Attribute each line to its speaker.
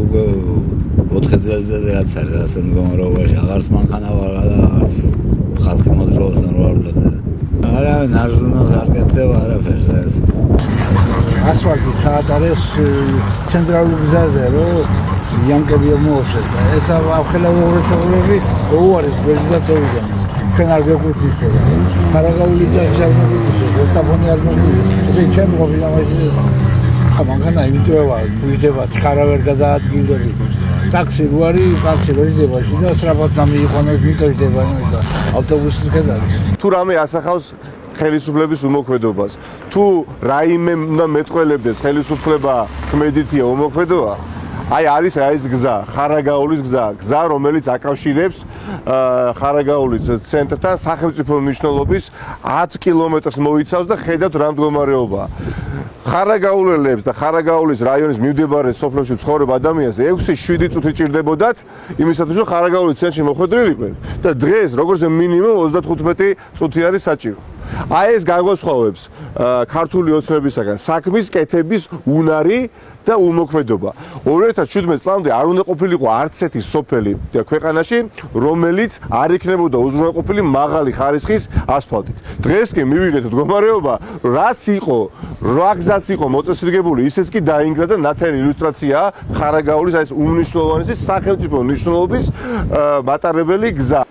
Speaker 1: უკვე 4 წელიწადი რაც არის ასე მდგომარეობაში, აღარც მანქანა ვარ და აღარც ხალხი მოძრაობს ნორმალურად. არა, ნარჟუნას არ გეტდება არაფერს.
Speaker 2: ასფალტი ჩაატარეს ცენტრალურ გზაზე, რომ იანკები მოუშვეს და ეს ახლა უღრეთობლები უარის ვეზიდაცოვიდან. ჩვენ არ გვეკვირთ ისე. ხარაგაული ძაღლი არ მოგვიწევს, ვესტაფონი არ მოგვიწევს. ესე ჩემ ყოფილა მაგის მანქანა იმიტოვა, ვიდება, ხარა ვერ გადაადგილდები. ტაქსი როარი, ტაქსი ვეძება, და სწრაფად დამიიყვანოს ვიტოდება და ავტობუსის გადადის.
Speaker 3: თუ რამე ასახავს ხელისუფლების უმოქმედობას, თუ რაიმე უნდა მეტყველებდეს ხელისუფლება ქმედითია უმოქმედოა, აი არის ეს გზა, ხარაგაულის გზა, რომელიც აკავშირებს ხარაგაულის ცენტრთან სახელმწიფო მნიშვნელობის 10 კილომეტრს მოიცავს და ხედავთ რა მდგომარეობაა. ხარაგაულელებს და ხარაგაულის რაიონის მიმდებარე სოფლებში ცხოვრებ ადამიანს 6-7 წუთი ჭირდებოდათ იმისათვის რომ ხარაგაულის ცენტრში მოხვედრილიყვნენ და დღეს როგორც მინიმუმ 35 წუთი არის საჭირო. აი ეს გაგვასხვავებს ქართული ოცნებისაგან საქმის კეთების უნარი და უმოქმედობა. 2017 წლამდე არ უნდა ყოფილიყო არც ერთი სოფელი ქვეყანაში, რომელიც არ იქნებოდა უზრუნველყოფილი მაღალი ხარისხის ასფალტით. დღეს კი მივიღეთ მდგომარეობა, რაც იყო, რა გზაც იყო მოწესრიგებული, ისეც კი დაინგრა და ნათელი ილუსტრაციაა ხარაგაულის ეს უმნიშვნელოვანესი სახელმწიფო მნიშვნელობის მატარებელი გზა.